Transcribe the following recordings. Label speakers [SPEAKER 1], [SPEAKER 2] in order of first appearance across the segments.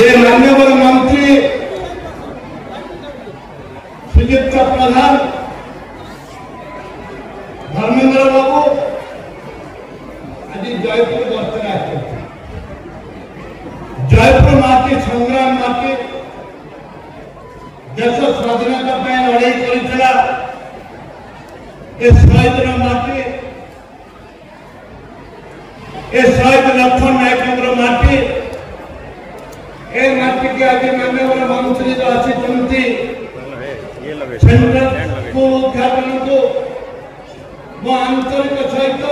[SPEAKER 1] ये माननीय मंत्री श्रीयुक्त प्रधान धर्मेंद्र बाबू आज जयपुर गस्तर जयपुर माटी संग्राम माटी देश स्वाधीनता लड़ाई कर शहीद माटी शहीद लक्ष्मण नायक माटी ए माटी के आज माननीय मंत्री जो आसी सेंट्रल स्कूल उद्घाटन को मो आंतरिक सहित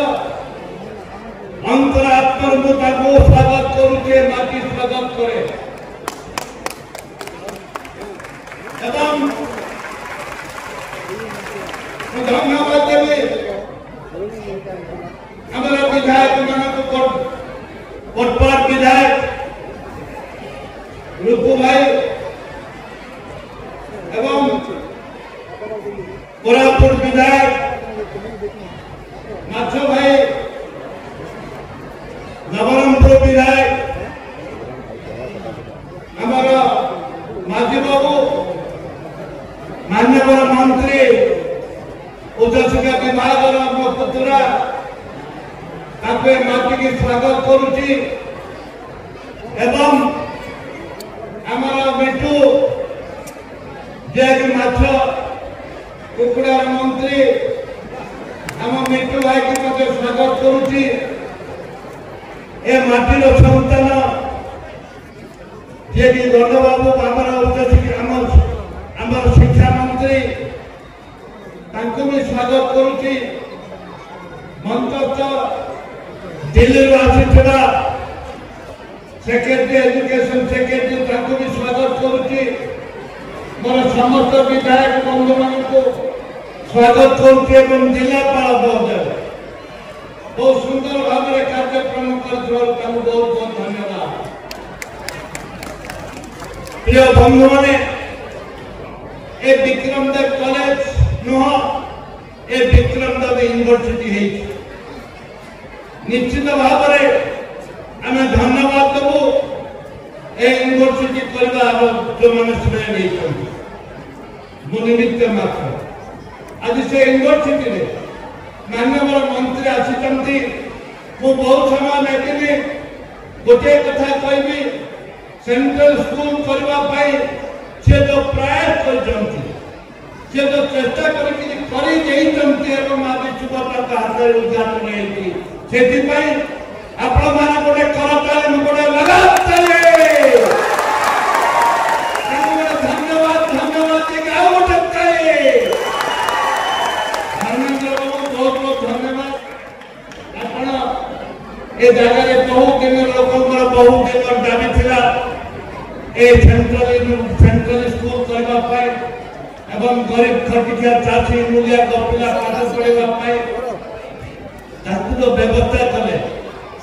[SPEAKER 1] अंतरात्मर मुझे स्वागत करुचे माटी स्वागत करे एवं धन्यवाद देवी हमारा विधायक मान कोटपाड़ विधायक रुपु भाई एवं कोरापुर विधायक माछो भाई नवरंगपुर विधायक हमारा माझी बाबू माननीय मंत्री उच्चशिक्षा विभाग मो पुतुरा माटी की स्वागत करुची एवं हमारा मिठू जे माछ कुकुड़ार मंत्री आम मिठू भाई की मत स्वागत करुची ए माटीर संतान जे कि गणबाबू आम शिक्षा मंत्री भी स्वागत करुची मंच दिल्ली आसी सेक्रेटरी एजुकेशन सेक्रेटरी भी स्वागत करुची मोर समस्त विधायक बंधु मान को स्वागत करुची जिलापाल महोदय बहुत सुंदर भाव में कार्यक्रम कर बहुत बहुत धन्यवाद प्रिय बंधु मैंने ए विक्रमदेव कॉलेज नुह ए विक्रमदेव यूनिवर्सिटी निश्चित भाव में आम धन्यवाद देवु यूनिवर्सिटी करवा जो मैंने श्रेय निमित्त मात्र आज से यूनिवर्सिटी माननीय मंत्री आसी बहुत समय नेकिनी गोटे कथा कहबी सेंट्रल स्कूल करने सी जो प्रयास कर जो चेष्टा हाथ उद्घाटन होती आपण मान गोटे करताली गोटे धन्यवाद धन्यवाद बहुत बहुत धन्यवाद आप ए जगह बहुत दिन लोक बहुत दिन दाबी थिला ए सेंट्रल स्कूल करने एवं गरीब खटिया चाषी मूलिया पिला पाठ पढ़ाई व्यवस्था कले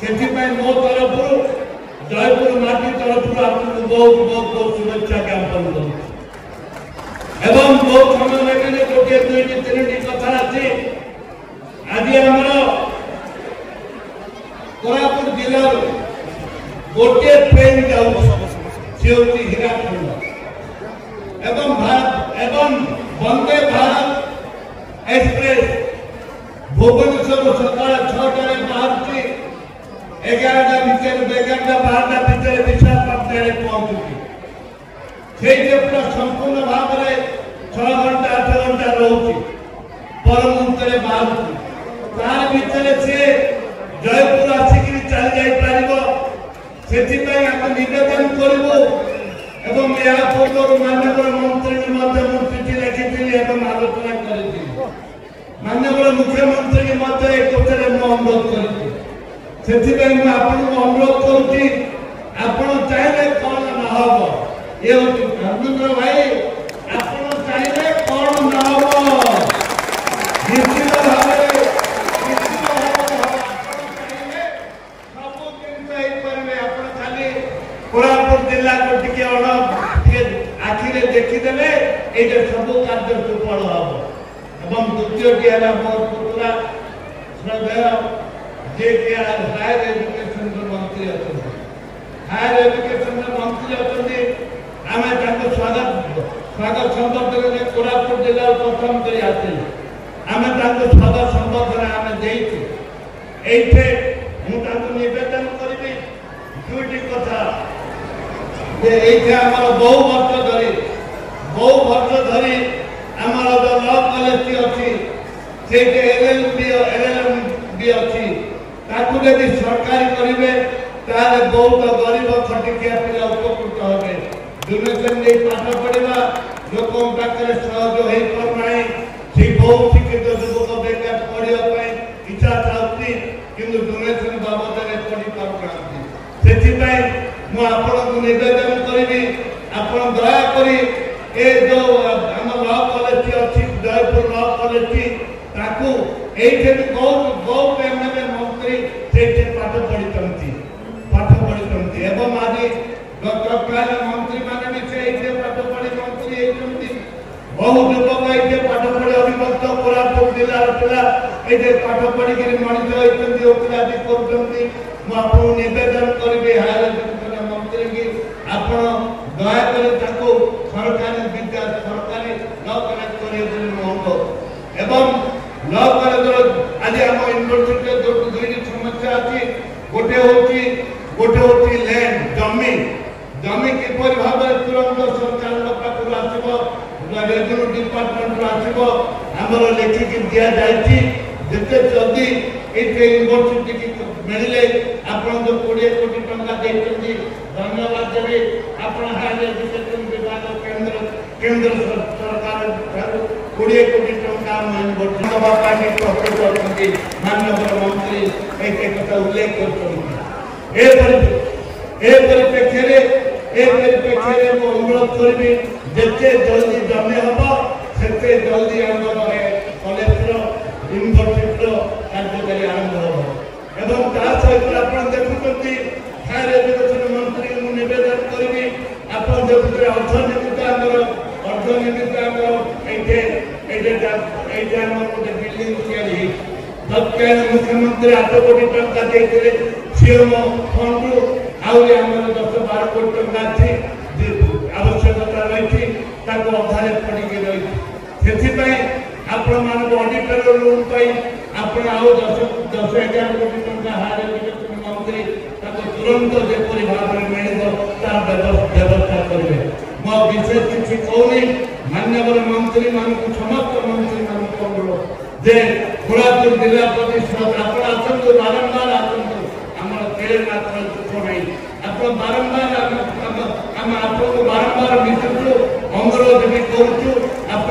[SPEAKER 1] से मो तरफ जयपुर माटी तरफ आपको बहुत बहुत बहुत शुभेच्छा ज्ञापन कर बहुत समय लगे गोटे दुईटी तीन कथा अच्छी आज आम कोरापुट जिला गोटे ट्रेन जाऊँ हीराखंड एवं वंदे भारत एक्सप्रेस भुवनेश्वर सकाल 6टा बाहर 11टा भितर 12टा भितर विशाखापट्टनम पहुंचुची पूरा संपूर्ण भाव में 6 घंटा 8 घंटा रोचे पर मुहूर्त बाहर तार भितर से जयपुर आसिक चल जापर से निवेदन करूँ एवं यह पूर्व माननीय मंत्री चिठी लिखी आलोचना करी माननीय मुख्यमंत्री अनुरोध कर अनुरोध करुच्ची चाहिए कौन न हम ये धर्मेंद्र भाई आप चाहिए कौन न हम निश्चित भाव कोरापुट जिला को टिके आखिरे देखीदे ये सब कार्य सुफल हम द्वितीय मो पुतला श्रद्धेय जे हायर एजुकेशन मंत्री अच्छा हायर एजुकेशन मंत्री अच्छा स्वागत संबर्धन कोरापुट जिला प्रथम कर आसिल आमे ताको स्वागत संबर्धन आमे देइछु एइथे मु ताको निवेदन करबी दुईटी कथा जे एइथे हमर बहु वर्ष धरि हमर जो लॉ कॉलेज अछि से एलएलएम भी अछि ताकू यदि सरकारी करिवे तारे बहुत गरीब खटिकिया पिला उपकृत होबे डोनेशन दे पाठ पढ़िबा लोक पाखरे सहज होई पर नाही से बहुत शिक्षित युवक बेकार पढ़िया पई इच्छा थाउती किंतु डोनेशन बाबद रे पढ़ी पाउ नांती सेति पई मु आपन को निवेदन करबी आपन दया करी ए जो हम लॉ कॉलेज अछि जयपुर लॉ कॉलेज ताकू एठे बहुत एमएलए मंत्री सेठे पाठ पढ़ी एवं आदि डॉक्टर प्लान मंत्री माने भी से एठे पाठ पढ़ी मंत्री एठे बहुत युवक एठे पाठ पढ़ी अभिभक्त कोरापुट जिला पिला एठे पाठ पढ़ी के मनित होइतंती ओकलादी करतंती मु आपन निवेदन करबे हायर एजुकेशन मंत्री की आपन दया करे ताको सरकारी विद्या सरकारी लॉ कॉलेज करे बोली मोहको एवं लॉ कॉलेज आज हम यूनिवर्सिटी जो दुईटी समस्या अछि गोटे होची लैंड जमी किपर भाव तुरंत सरकार पाखु आसब रेवेन्यू डिपार्टमेंट आसब आमर लिखिकी दि जाए जिते जल्दी ये यूनिवर्सिटी की मिले आप जो 20 कोटी टंका देते धन्यवाद देवी आप हायर एजुकेशन विभाग केंद्र सरकार 20 कोटी टंका यूनिवर्सिटी प्रस्तुत करते माननीय मंत्री एक कथा उल्लेख परिप्रेक्षी अनुरोध करी जिते जल्दी जमी हम से जल्दी आंदोलन कॉलेज यूनिवर्सिटी कार्यकारी आरंभ हम सहित आप देखुं हायर एजुकेशन मंत्री निवेदन करी आप देखुए अर्थनीति गोटे बिल्डिंग तत्काल मुख्यमंत्री 8 कोटी टंका देते सीएम फंड आहरी आम 10-12 कोटी टंका अच्छी आवश्यकता रही अधारे पड़ी रही आपण ऑडिटर लोन आपण आउ 10-11 कोटी टंका हायर एजुकेशन मंत्री तुरंत जेपरी भाव में मिल तार व्यवस्था करेंगे मो विशेष किसी कहूनी माननीय मंत्री मान समस्त मंत्री मान अनुरोध जे कोरापुट जिला प्रतिष्ठा आप आसतु बारंबार आसतु आम केड़े मात्र दुख नहीं आप बारंबार आम आपको बारंबार मिशु अनुरोध भी करूँ आप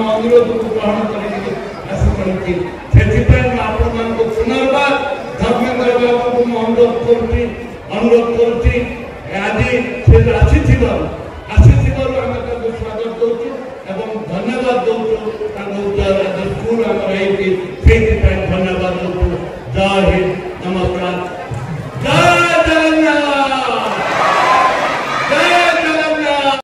[SPEAKER 1] अनुरोध को ग्रहण कर आसुच्ची से आपण पुनर्बार धर्मेंद्र बाबू को अनुरोध करुच्ची आज से आसीथिबार आम स्वागत दौचु एवं धन्यवाद दौचु स्कूल आम